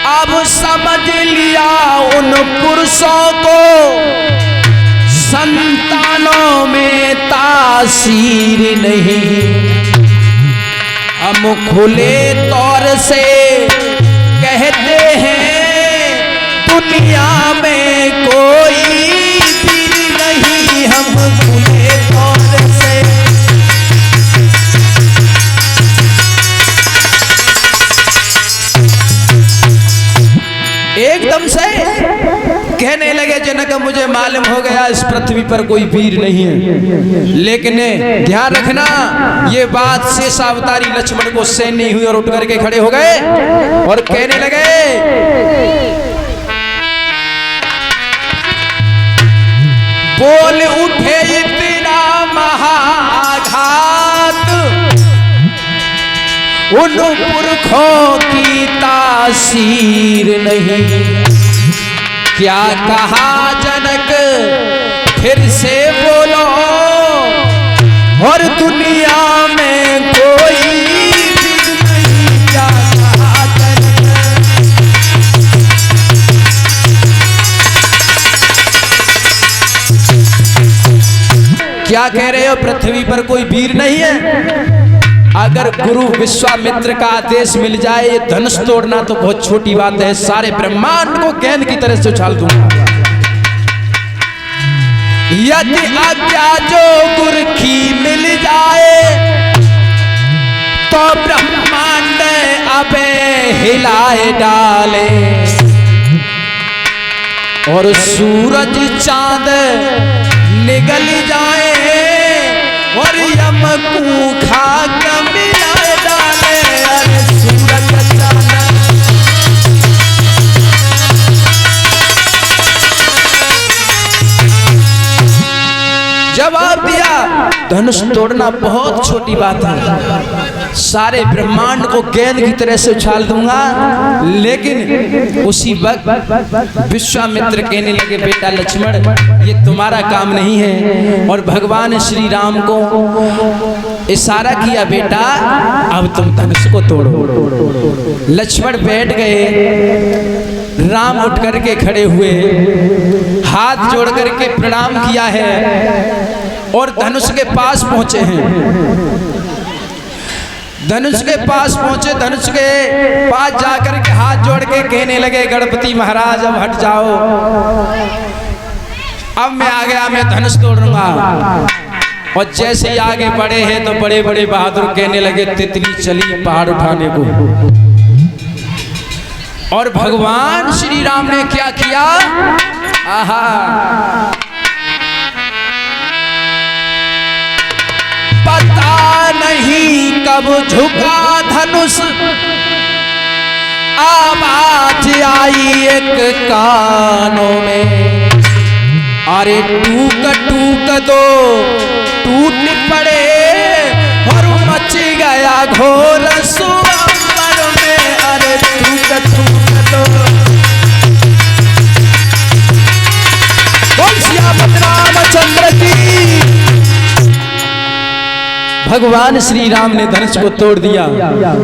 अब समझ लिया उन पुरुषों को संतानों में तासीर नहीं। हम खुले तौर से कहते हैं दुनिया में कोई पीर नहीं। हम खुले तौर से एकदम से कहने लगे जनक मुझे मालूम हो गया इस पृथ्वी पर कोई वीर नहीं है, लेकिन ध्यान रखना ये बात शेषावतारी लक्ष्मण को सहन नहीं हुई और उठ करके खड़े हो गए और कहने लगे बोल उठे इतना महाआघात उन पुरखों की तासीर नहीं। क्या कहा जनक फिर से बोलो और दुनिया में कोई नहीं। क्या कहा जनक क्या कह रहे हो पृथ्वी पर कोई वीर नहीं है? अगर गुरु विश्वामित्र का आदेश मिल जाए ये धनुष तोड़ना तो बहुत छोटी बात है, सारे ब्रह्मांड को गेंद की तरह से उछाल दूंगा। यदि आज्ञा जो गुरु की मिल जाए तो ब्रह्मांड अबे हिलाए डाले और सूरज चांद निगल जाए और यम कूखा मिलाए डाले। अरे सूरज चांद जवाब दिया धनुष तोड़ना बहुत छोटी बात है, सारे ब्रह्मांड को गेंद की तरह से उछाल दूंगा। लेकिन उसी वक्त विश्वामित्र कहने लगे बेटा लक्ष्मण ये तुम्हारा काम नहीं है। और भगवान श्री राम को इशारा किया बेटा अब तुम धनुष को तोड़ो। लक्ष्मण बैठ गए, राम उठ करके खड़े हुए, हाथ जोड़ करके प्रणाम किया है और धनुष के पास पहुंचे हैं। धनुष के पास पहुंचे, धनुष के पास जाकर के हाथ जोड़ के कहने लगे गणपति महाराज अब हट जाओ, अब मैं आ गया, मैं धनुष तोड़ूंगा। और जैसे ही आगे बढ़े हैं तो बड़े बड़े बहादुर कहने लगे तितली चली पहाड़ उठाने को। और भगवान श्री राम ने क्या किया, आहा पता नहीं कब झुका धनुष, आवाज आई एक कानों में, अरे टूक टूक दो टूट पड़े और मच गया घोर सुअंबर में। अरे टूक टूक दो। बोल सियापत रामचंद्र की। भगवान श्री राम ने धनुष को तोड़ दिया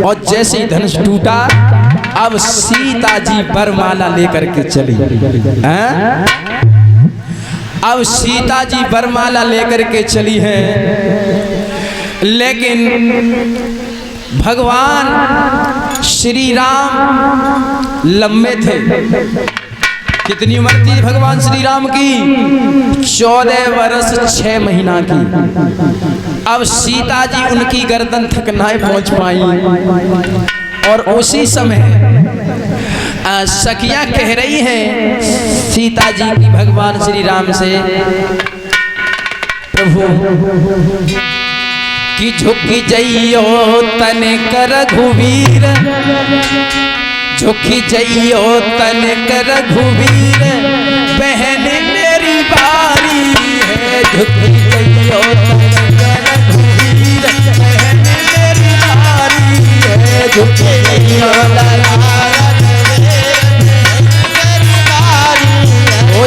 और जैसे ही धनुष टूटा अब सीता जी वरमाला लेकर के चली। अब सीता जी वरमाला लेकर के चली है, लेकिन भगवान श्री राम लंबे थे। कितनी उम्र थी भगवान श्री राम की? 14 वर्ष 6 महीना की। अब सीता जी उनकी गर्दन तक ना पहुंच पाई और उसी समय सखियां कह रही हैं सीता जी की भगवान श्री राम से, प्रभु कि झुकी जइयो तने कर रघुवीर, झुकी जइयो तने कर रघुवीर, बहन मेरी बारी है। झुकी जइयो तने कर रघुवीर, बहन मेरी बारी है। झुकी जइयो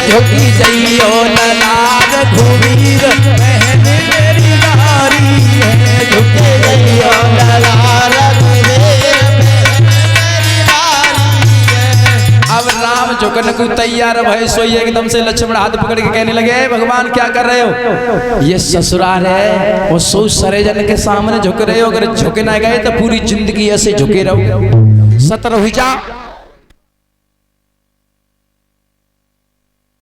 झुकी जइयो लाल रघुवीर, बहन मेरी बारी है। झुकी जइयो लाल रघुवीर, बहन मेरी बारी है। झुकने को तैयार भय सोई एकदम से लक्ष्मण हाथ पकड़ के कहने लगे भगवान क्या कर रहे हो? ये ससुराल है, वो सौ सरेजन के सामने झुक रहे हो, अगर झुके ना गए तो पूरी जिंदगी ऐसे झुके रहो। सतर हुई जा